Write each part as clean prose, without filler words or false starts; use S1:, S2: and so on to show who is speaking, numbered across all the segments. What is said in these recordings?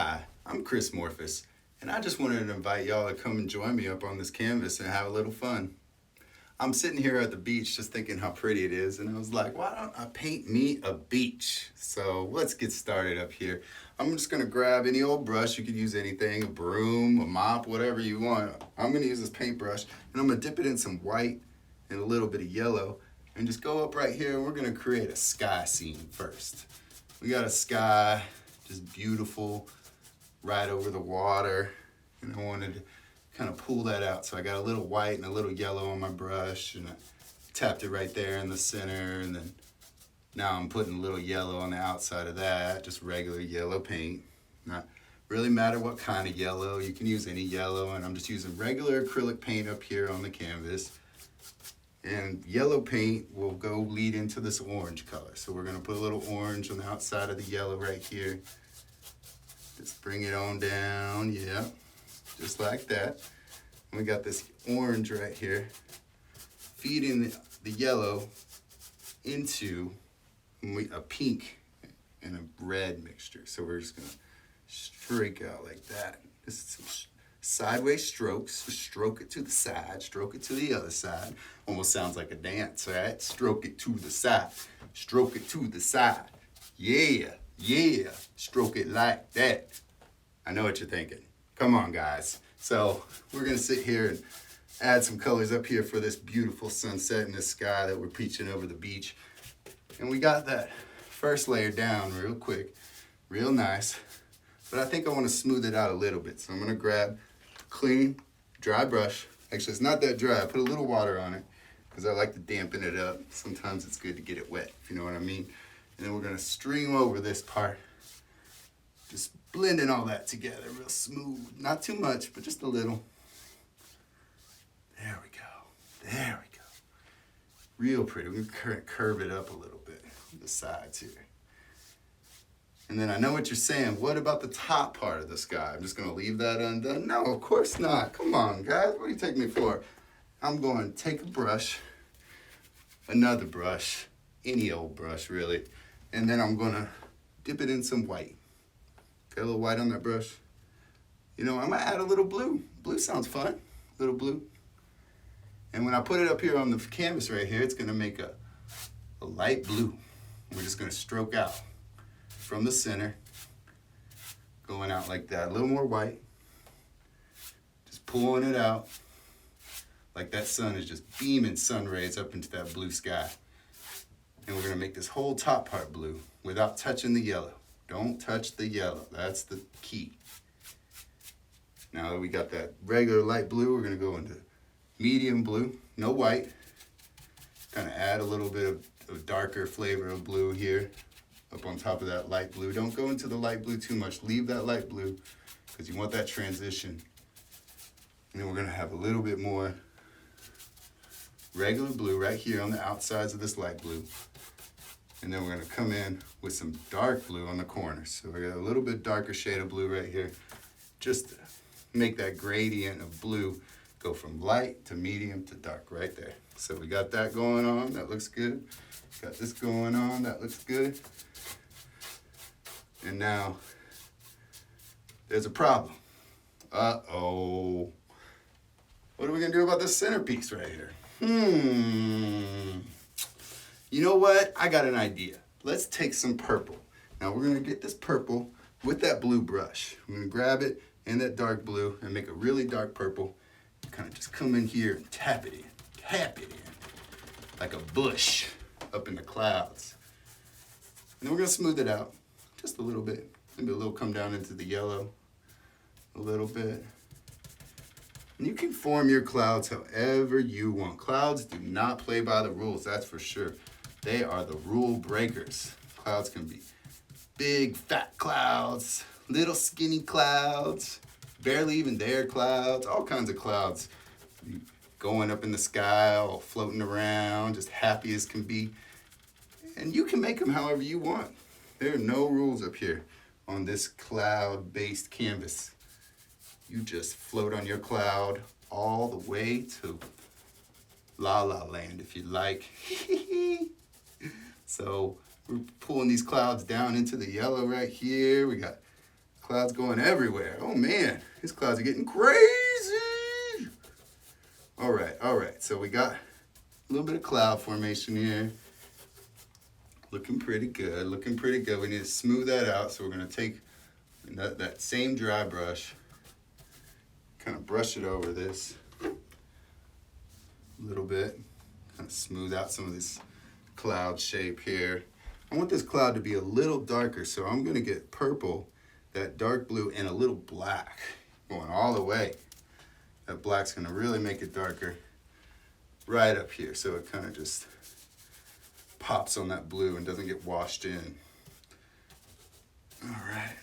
S1: Hi, I'm Chris Morphis, and I just wanted to invite y'all to come and join me up on this canvas and have a little fun. I'm sitting here at the beach just thinking how pretty it is, and I was like, why don't I paint me a beach? So let's get started up here. I'm just gonna grab any old brush. You could use anything, a broom, a mop, whatever you want. I'm gonna use this paintbrush, and I'm gonna dip it in some white and a little bit of yellow, and just go up right here, and we're gonna create a sky scene first. We got a sky, just beautiful, right over the water, and I wanted to kind of pull that out. So I got a little white and a little yellow on my brush, and I tapped it right there in the center, and then now I'm putting a little yellow on the outside of that, just regular yellow paint. Not really matter what kind of yellow, you can use any yellow, and I'm just using regular acrylic paint up here on the canvas. And yellow paint will go lead into this orange color. So we're gonna put a little orange on the outside of the yellow right here. Just bring it on down, yeah, just like that. And we got this orange right here, feeding the yellow into a pink and a red mixture. So we're just gonna streak out like that. This is some sideways strokes. Stroke it to the side, stroke it to the other side. Almost sounds like a dance, right? Stroke it to the side, stroke it to the side. Yeah, yeah, stroke it like that. I know what you're thinking. Come on, guys. So we're gonna sit here and add some colors up here for this beautiful sunset in the sky that we're preaching over the beach. And we got that first layer down real quick, real nice. But I think I wanna smooth it out a little bit. So I'm gonna grab a clean, dry brush. Actually, it's not that dry. I put a little water on it because I like to dampen it up. Sometimes it's good to get it wet, if you know what I mean. And then we're gonna stream over this part, just blending all that together real smooth. Not too much, but just a little. There we go, there we go. Real pretty. We're gonna curve it up a little bit, the sides here. And then I know what you're saying, what about the top part of the sky? I'm just gonna leave that undone? No, of course not. Come on, guys, what do you take me for? I'm going to take a brush, another brush, any old brush really, and then I'm gonna dip it in some white. Got a little white on that brush. You know, I'm gonna add a little blue. Blue sounds fun, a little blue. And when I put it up here on the canvas right here, it's gonna make a light blue. We're just gonna stroke out from the center, going out like that. A little more white. Just pulling it out like that sun is just beaming sun rays up into that blue sky. And we're gonna make this whole top part blue without touching the yellow. Don't touch the yellow, that's the key. Now that we got that regular light blue, we're gonna go into medium blue, no white. Kind of add a little bit of a darker flavor of blue here up on top of that light blue. Don't go into the light blue too much. Leave that light blue because you want that transition. And then we're gonna have a little bit more regular blue right here on the outsides of this light blue. And then we're gonna come in with some dark blue on the corners. So we got a little bit darker shade of blue right here, just to make that gradient of blue go from light to medium to dark right there. So we got that going on, that looks good. Got this going on, that looks good. And now, there's a problem. Uh-oh. What are we gonna do about this centerpiece right here? You know what? I got an idea. Let's take some purple. Now we're gonna get this purple with that blue brush. I'm gonna grab it and that dark blue and make a really dark purple. Kind of just come in here and tap it in, like a bush up in the clouds. And then we're gonna smooth it out just a little bit. Maybe a little come down into the yellow, a little bit. And you can form your clouds however you want. Clouds do not play by the rules, that's for sure. They are the rule breakers. Clouds can be big, fat clouds, little skinny clouds, barely even there clouds, all kinds of clouds. Going up in the sky, all floating around, just happy as can be. And you can make them however you want. There are no rules up here on this cloud-based canvas. You just float on your cloud all the way to La La Land, if you like. So we're pulling these clouds down into the yellow right here. We got Clouds going everywhere. Oh man, these clouds are getting crazy. All right. So we got a little bit of cloud formation here. Looking pretty good, We need to smooth that out. So we're gonna take that same dry brush, kind of brush it over this a little bit, kind of smooth out some of this cloud shape here. I want this cloud to be a little darker, so I'm gonna get purple, that dark blue, and a little black going all the way. That black's gonna really make it darker right up here, so it kind of just pops on that blue and doesn't get washed in. All right.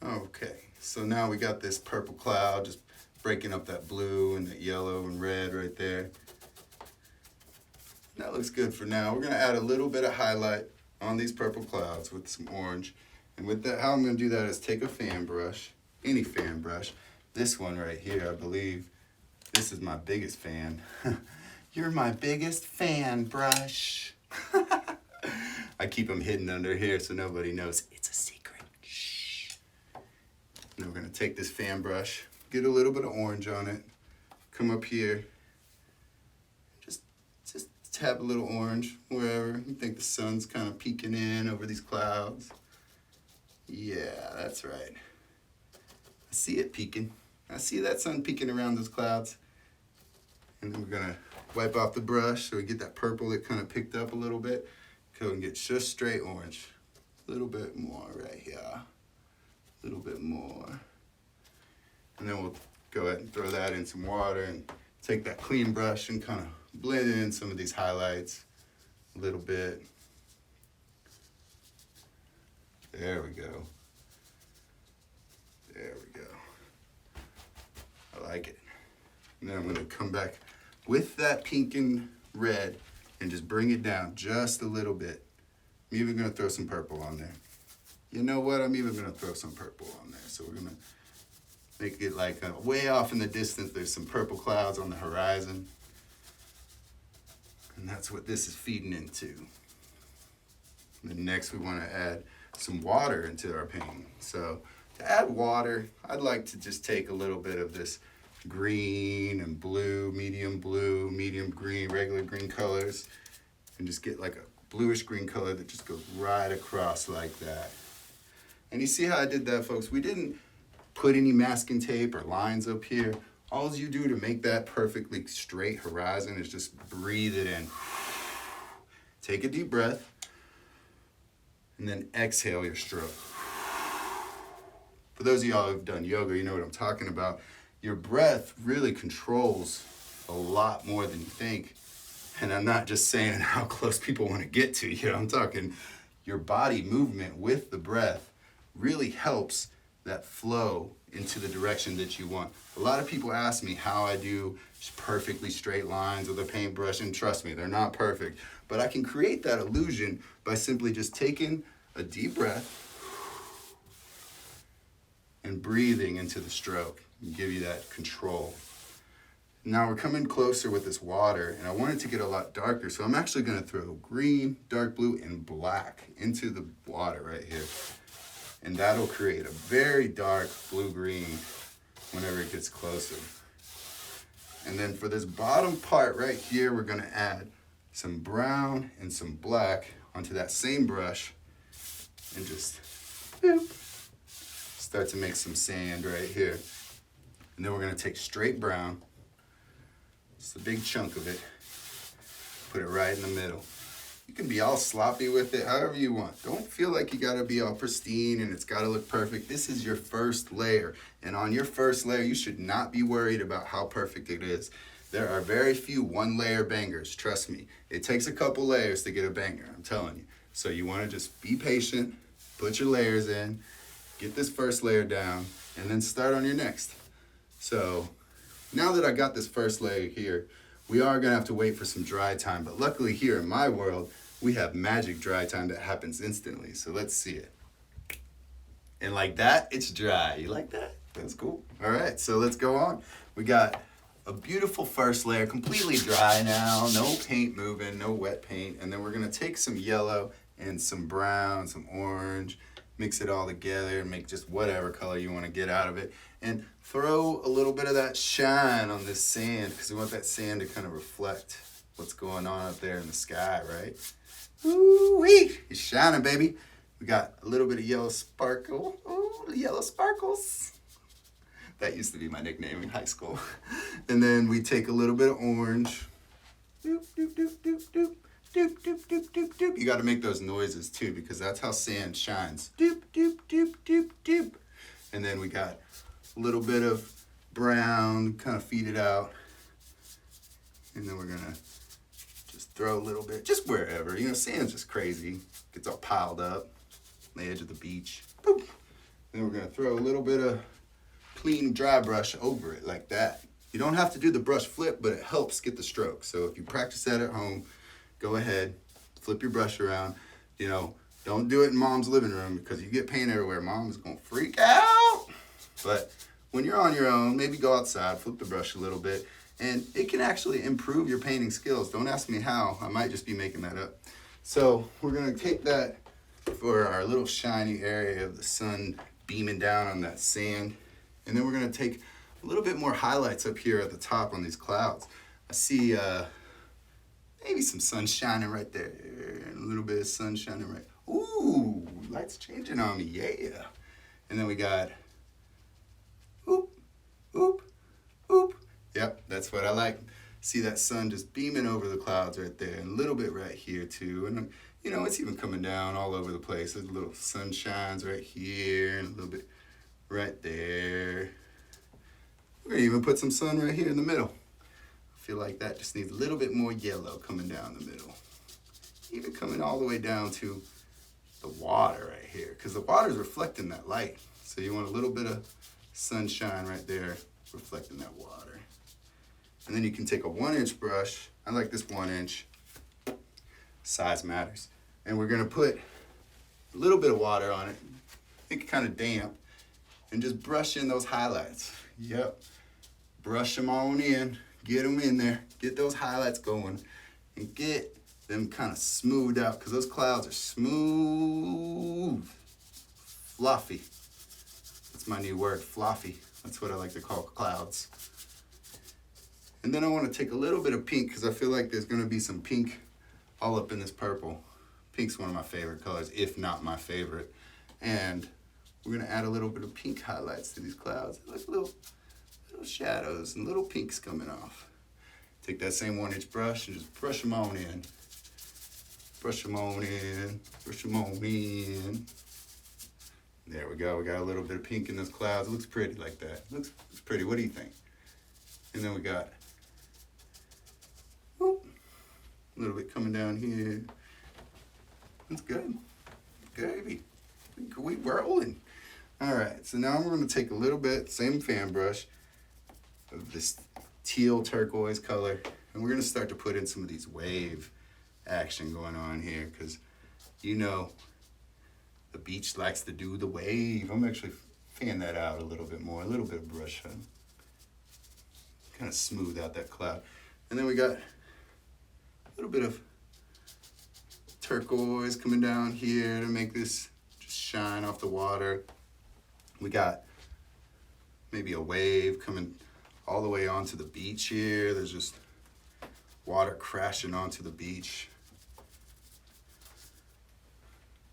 S1: Okay, so now we got this purple cloud just breaking up that blue and that yellow and red right there. That looks good for now. We're gonna add a little bit of highlight on these purple clouds with some orange. And with that, how I'm gonna do that is take a fan brush, any fan brush. This one right here, I believe, this is my biggest fan. You're my biggest fan brush. I keep them hidden under here so nobody knows. It's a secret. Shh. And we're gonna take this fan brush, get a little bit of orange on it, come up here, just tap a little orange wherever you think the sun's kind of peeking in over these clouds. Yeah, that's right. I see it peeking. I see that sun peeking around those clouds. And then we're gonna wipe off the brush so we get that purple that kind of picked up a little bit. Go and get just straight orange. A little bit more right here. A little bit more. And then we'll go ahead and throw that in some water and take that clean brush and kind of blend in some of these highlights a little bit. There we go. There we go. I like it. And then I'm gonna come back with that pink and red and just bring it down just a little bit. I'm even gonna throw some purple on there. You know what? I'm even gonna throw some purple on there. So we're gonna make it like way off in the distance. There's some purple clouds on the horizon. And that's what this is feeding into. And then next we wanna add some water into our painting. So to add water, I'd like to just take a little bit of this green and blue, medium green, regular green colors, and just get like a bluish green color that just goes right across like that. And you see how I did that, folks? We didn't put any masking tape or lines up here. All you do to make that perfectly straight horizon is just breathe it in. Take a deep breath, and then exhale your stroke. For those of y'all who've done yoga, you know what I'm talking about. Your breath really controls a lot more than you think. And I'm not just saying how close people want to get to you. I'm talking your body movement with the breath really helps that flow into the direction that you want. A lot of people ask me how I do perfectly straight lines with a paintbrush, and trust me, they're not perfect. But I can create that illusion by simply just taking a deep breath and breathing into the stroke and give you that control. Now we're coming closer with this water, and I want it to get a lot darker, so I'm actually gonna throw green, dark blue, and black into the water right here. And that'll create a very dark blue-green whenever it gets closer. And then for this bottom part right here, we're gonna add some brown and some black onto that same brush and just boop, start to make some sand right here. And then we're gonna take straight brown, just a big chunk of it, put it right in the middle. You can be all sloppy with it, however you want. Don't feel like you gotta be all pristine and it's gotta look perfect. This is your first layer. And on your first layer, you should not be worried about how perfect it is. There are very few one-layer bangers, trust me. It takes a couple layers to get a banger, I'm telling you. So you wanna just be patient, put your layers in, get this first layer down, and then start on your next. So now that I got this first layer here, we are gonna have to wait for some dry time, but luckily here in my world, we have magic dry time that happens instantly. So let's see it. And like that, it's dry. You like that? That's cool. All right, so let's go on. We got a beautiful first layer, completely dry now, no paint moving, no wet paint. And then we're gonna take some yellow and some brown, some orange, mix it all together and make just whatever color you wanna get out of it. And throw a little bit of that shine on this sand, because we want that sand to kind of reflect what's going on up there in the sky, right? Woo-wee, it's shining, baby. We got a little bit of yellow sparkle. Oh, the yellow sparkles. That used to be my nickname in high school. And then we take a little bit of orange. Doop, doop, doop, doop, doop. Doop, doop, doop, doop, doop. You got to make those noises too, because that's how sand shines. Doop, doop, doop, doop, doop. And then we got a little bit of brown, kind of feed it out. And then we're going to just throw a little bit, just wherever. You know, sand's just crazy. Gets all piled up on the edge of the beach. Boop. Then we're going to throw a little bit of clean dry brush over it like that. You don't have to do the brush flip, but it helps get the stroke. So if you practice that at home, go ahead, flip your brush around. You know, don't do it in mom's living room, because you get paint everywhere. Mom is gonna freak out. But when you're on your own, maybe go outside, flip the brush a little bit, and it can actually improve your painting skills. Don't ask me how, I might just be making that up. So we're gonna take that for our little shiny area of the sun beaming down on that sand. And then we're gonna take a little bit more highlights up here at the top on these clouds. I see maybe some sun shining right there, and a little bit of sun shining right. Ooh, light's changing on me, yeah. And then we got, oop, oop, oop. Yep, that's what I like. See that sun just beaming over the clouds right there, and a little bit right here too. And you know, it's even coming down all over the place. There's little sunshines right here, and a little bit right there. We're gonna even put some sun right here in the middle. I feel like that just needs a little bit more yellow coming down the middle. Even coming all the way down to the water right here, because the water is reflecting that light. So you want a little bit of sunshine right there reflecting that water. And then you can take a 1-inch brush. I like this 1-inch. Size matters. And we're gonna put a little bit of water on it. Make it kind of damp. And just brush in those highlights. Yep. Brush them on in. Get them in there. Get those highlights going. And get them kind of smoothed out, because those clouds are smooth. Fluffy. That's my new word, fluffy. That's what I like to call clouds. And then I want to take a little bit of pink, because I feel like there's going to be some pink all up in this purple. Pink's one of my favorite colors, if not my favorite. And we're going to add a little bit of pink highlights to these clouds. Like little shadows and little pinks coming off. Take that same 1-inch brush and just brush them on in. Brush them on in. Brush them on in. There we go. We got a little bit of pink in those clouds. It looks pretty like that. Looks pretty. What do you think? And then we got a little bit coming down here. That's good. Gravy. We rolling. All right, so now we're going to take a little bit, same fan brush, of this teal turquoise color, and we're going to start to put in some of these wave action going on here, because you know the beach likes to do the wave. I'm actually fan that out a little bit more, a little bit of brush on. Kind of smooth out that cloud. And then we got a little bit of turquoise coming down here to make this just shine off the water. We got maybe a wave coming all the way onto the beach here. There's just water crashing onto the beach.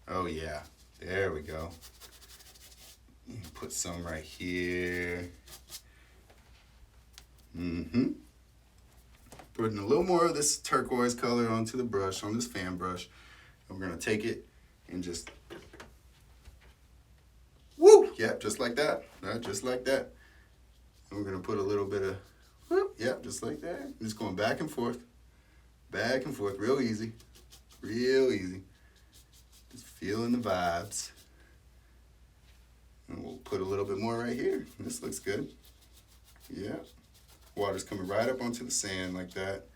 S1: Oh yeah, there we go. Put some right here. Putting a little more of this turquoise color onto the brush, on this fan brush. And we're gonna take it and just, whoop, yep, just like that, just like that. And we're gonna put a little bit of, whoop, yep, just like that. I'm just going back and forth, real easy, real easy. Just feeling the vibes. And we'll put a little bit more right here. This looks good. Yeah. Water's coming right up onto the sand like that.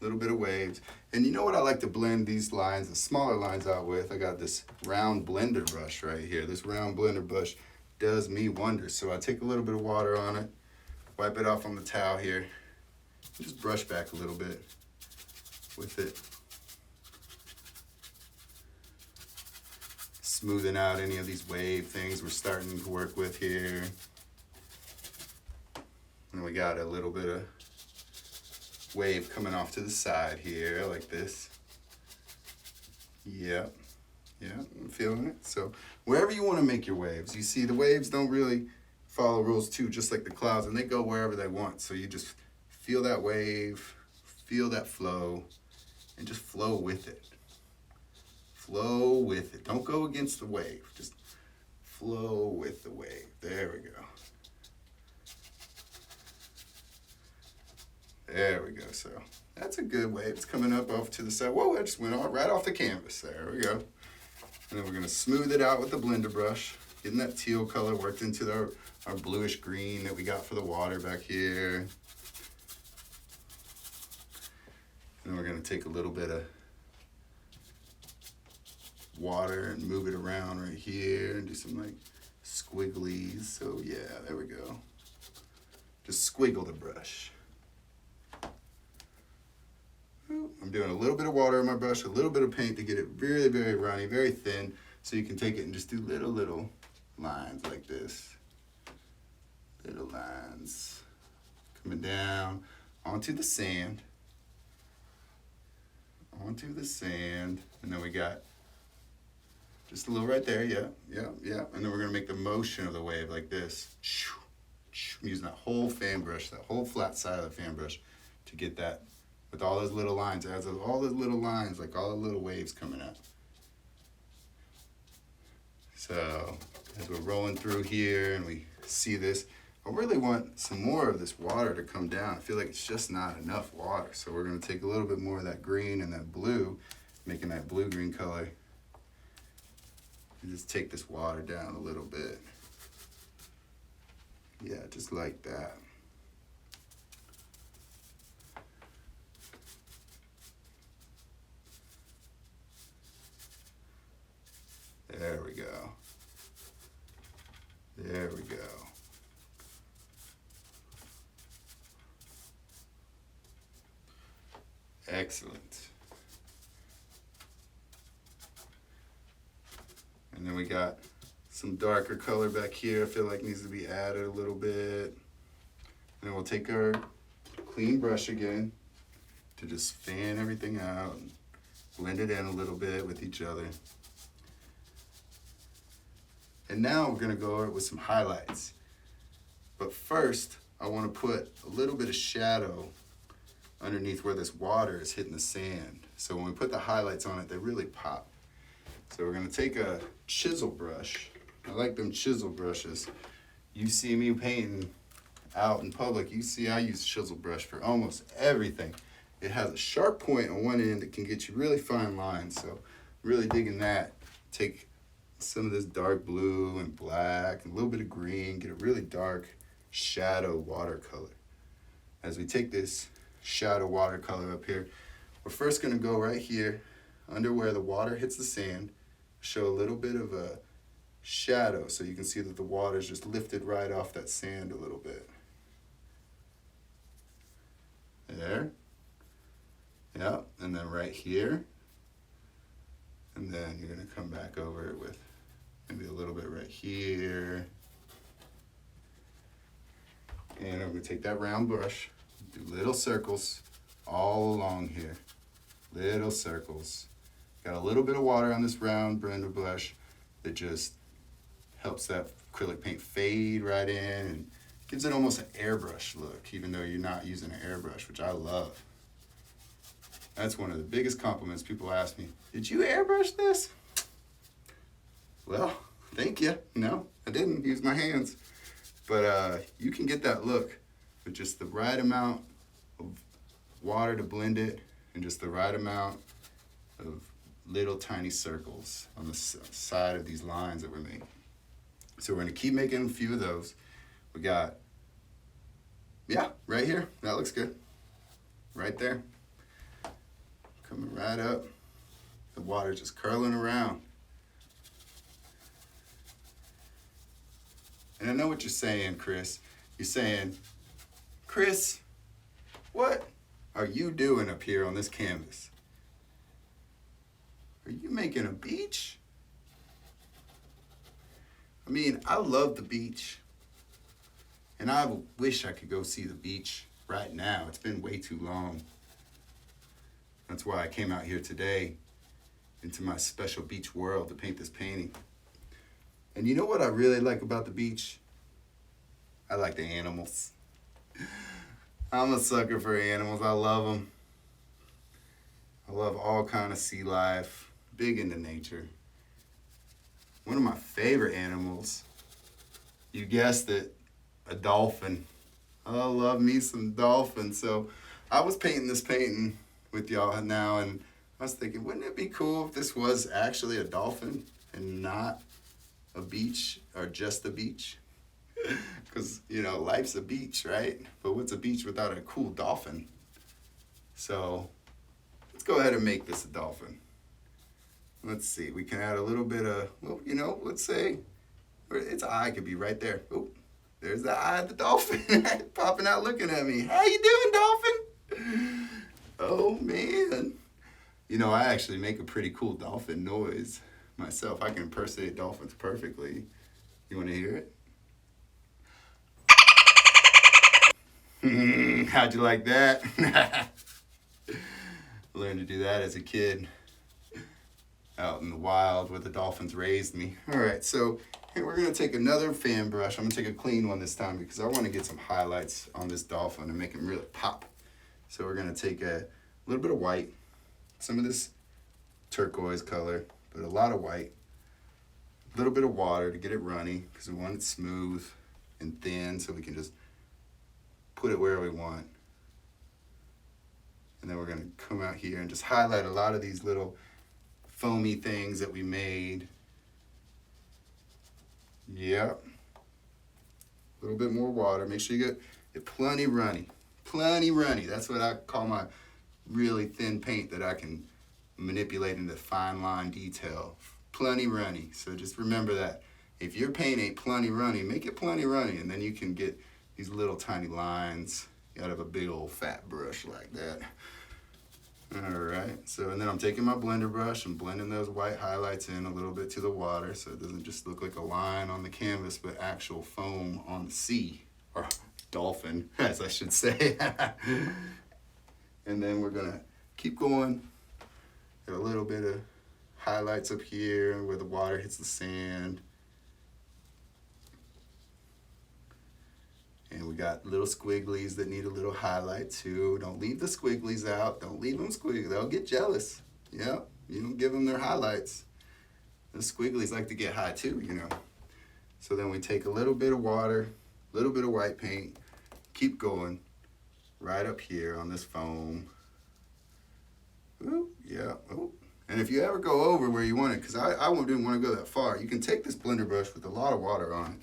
S1: A little bit of waves. And you know what I like to blend these lines, the smaller lines out with? I got this round blender brush right here. This round blender brush does me wonders. So I take a little bit of water on it, wipe it off on the towel here, Just brush back a little bit with it. Smoothing out any of these wave things we're starting to work with here. And we got a little bit of wave coming off to the side here, like this. Yep, I'm feeling it. So wherever you want to make your waves, you see the waves don't really follow rules too, just like the clouds, and they go wherever they want. So you just feel that wave, feel that flow, and just flow with it. Flow with it. Don't go against the wave. Just flow with the wave. There we go. There we go. So that's a good wave. It's coming up off to the side. Whoa, I just went right off the canvas. There we go. And then we're going to smooth it out with the blender brush, getting that teal color worked into our bluish green that we got for the water back here. And then we're going to take a little bit of water and move it around right here and do some like squigglies. So yeah, there we go. Just squiggle the brush. I'm doing a little bit of water in my brush, a little bit of paint to get it very, very runny, very thin, so you can take it and just do little lines like this. Little lines coming down onto the sand. Onto the sand. And then we got just a little right there, yeah. And then we're gonna make the motion of the wave like this. I'm using that whole fan brush, that whole flat side of the fan brush to get that with all those little lines. It has all those little lines, like all the little waves coming up. So as we're rolling through here and we see this, I really want some more of this water to come down. I feel like it's just not enough water. So we're gonna take a little bit more of that green and that blue, making that blue-green color. And just take this water down a little bit. Yeah, just like that. There we go. There we go. Excellent. And then we got some darker color back here. I feel like needs to be added a little bit. And we'll take our clean brush again to just fan everything out and blend it in a little bit with each other. And now we're gonna go over it with some highlights. But first, I wanna put a little bit of shadow underneath where this water is hitting the sand. So when we put the highlights on it, they really pop. So we're gonna take a chisel brush. I like them chisel brushes. You see me painting out in public, you see I use a chisel brush for almost everything. It has a sharp point on one end that can get you really fine lines. So really digging that. Take some of this dark blue and black and a little bit of green, get a really dark shadow watercolor. As we take this shadow watercolor up here, we're first gonna go right here under where the water hits the sand, show a little bit of a shadow so you can see that the water's just lifted right off that sand a little bit. There. Yeah, and then right here. And then you're gonna come back over it with maybe a little bit right here. And I'm gonna take that round brush, do little circles all along here. Little circles. Got a little bit of water on this round blender brush that just helps that acrylic paint fade right in and gives it almost an airbrush look, even though you're not using an airbrush, which I love. That's one of the biggest compliments people ask me. Did you airbrush this? Well, thank you. No, I didn't use my hands. But you can get that look with just the right amount of water to blend it and just the right amount of little tiny circles on the side of these lines that we're making. So we're gonna keep making a few of those. We got, yeah, right here. That looks good. Right there. Coming right up. The water just curling around. And I know what you're saying, Chris. You're saying, Chris, What are you doing up here on this canvas? Are you making a beach? I mean, I love the beach. And I wish I could go see the beach right now. It's been way too long. That's why I came out here today into my special beach world to paint this painting. And you know what I really like about the beach? I like the animals. I'm a sucker for animals. I love them. I love all kind of sea life. Big into nature. One of my favorite animals, you guessed it, a dolphin. I love me some dolphins. So I was painting this painting with y'all now, and I was thinking, wouldn't it be cool if this was actually a dolphin and not a beach or just a beach? Because, you know, life's a beach, right? But what's a beach without a cool dolphin? So let's go ahead and make this a dolphin. Let's see, we can add a little bit of, well, you know, let's say its eye could be right there. Oh, there's the eye of the dolphin popping out looking at me. How you doing, dolphin? Oh, man. You know, I actually make a pretty cool dolphin noise myself. I can impersonate dolphins perfectly. You want to hear it? How'd you like that? Learned to do that as a kid out in the wild where the dolphins raised me. All right, so here we're gonna take another fan brush. I'm gonna take a clean one this time because I wanna get some highlights on this dolphin and make him really pop. So we're gonna take a little bit of white, some of this turquoise color, but a lot of white, a little bit of water to get it runny because we want it smooth and thin so we can just put it where we want. And then we're gonna come out here and just highlight a lot of these little foamy things that we made. Yep. A little bit more water. Make sure you get it plenty runny. Plenty runny. That's what I call my really thin paint that I can manipulate into fine line detail. Plenty runny. So just remember that. If your paint ain't plenty runny, make it plenty runny, and then you can get these little tiny lines out of a big old fat brush like that. All right, so and then I'm taking my blender brush and blending those white highlights in a little bit to the water so it doesn't just look like a line on the canvas, but actual foam on the sea, or dolphin, as I should say. And then we're gonna keep going. Got a little bit of highlights up here where the water hits the sand. And we got little squigglies that need a little highlight too. Don't leave the squigglies out. Don't leave them squiggly. They'll get jealous. Yeah, you don't give them their highlights. The squigglies like to get high too, you know. So then we take a little bit of water, a little bit of white paint, keep going right up here on this foam. Ooh, yeah, oh. And if you ever go over where you want it, because I didn't want to go that far, you can take this blender brush with a lot of water on it,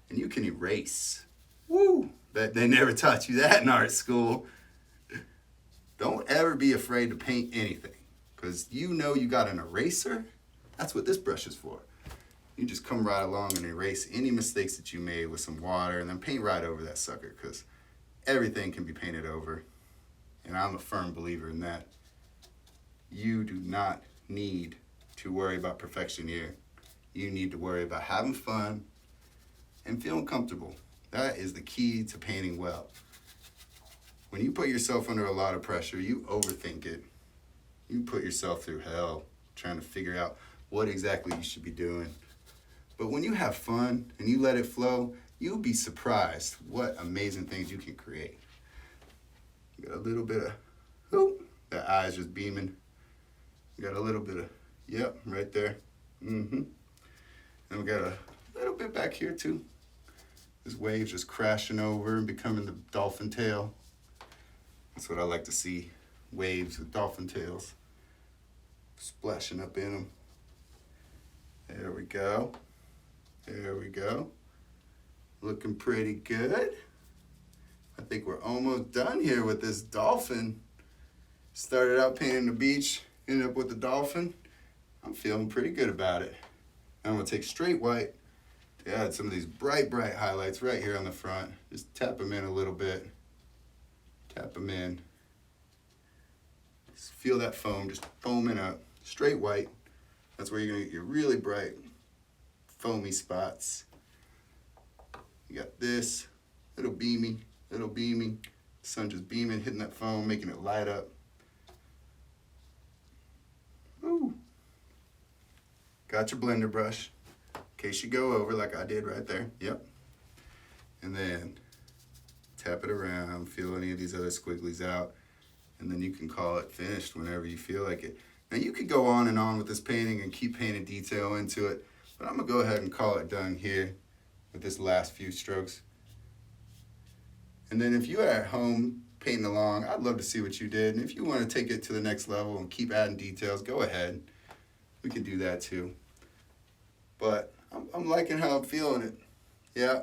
S1: and you can erase. Woo! Bet they never taught you that in art school. Don't ever be afraid to paint anything, because you know you got an eraser. That's what this brush is for. You just come right along and erase any mistakes that you made with some water, and then paint right over that sucker, because everything can be painted over. And I'm a firm believer in that. You do not need to worry about perfection here. You need to worry about having fun and feeling comfortable. That is the key to painting well. When you put yourself under a lot of pressure, you overthink it. You put yourself through hell trying to figure out what exactly you should be doing. But when you have fun and you let it flow, you'll be surprised what amazing things you can create. You got a little bit of, oh, that eye's just beaming. You got a little bit of, yep, right there. And we got a little bit back here too. This wave's just crashing over and becoming the dolphin tail. That's what I like to see, waves with dolphin tails. Splashing up in them. There we go. There we go. Looking pretty good. I think we're almost done here with this dolphin. Started out painting the beach, ended up with the dolphin. I'm feeling pretty good about it. Now I'm gonna take straight white to add some of these bright, bright highlights right here on the front. Just tap them in a little bit. Tap them in. Just feel that foam just foaming up. Straight white. That's where you're gonna get your really bright, foamy spots. You got this, little beamy, little beamy. Sun just beaming, hitting that foam, making it light up. Ooh. Got your blender brush, in case you go over like I did right there. Yep. And then tap it around, feel any of these other squigglies out, and then you can call it finished whenever you feel like it. Now you could go on and on with this painting and keep painting detail into it, but I'm gonna go ahead and call it done here with this last few strokes. And then if you're at home painting along, I'd love to see what you did. And if you want to take it to the next level and keep adding details, go ahead. We can do that too. But I'm liking how I'm feeling it. Yeah.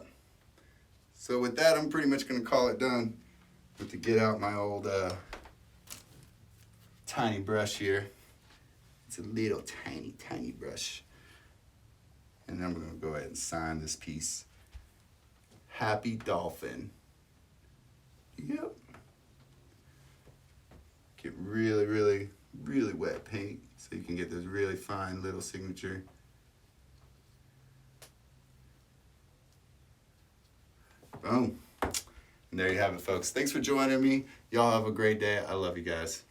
S1: So with that, I'm pretty much going to call it done. But to get out my old tiny brush here. It's a little tiny brush. And then I'm going to go ahead and sign this piece. Happy Dolphin. Yep. Get really wet paint so you can get this really fine little signature. Boom. And there you have it, folks. Thanks for joining me. Y'all have a great day. I love you guys.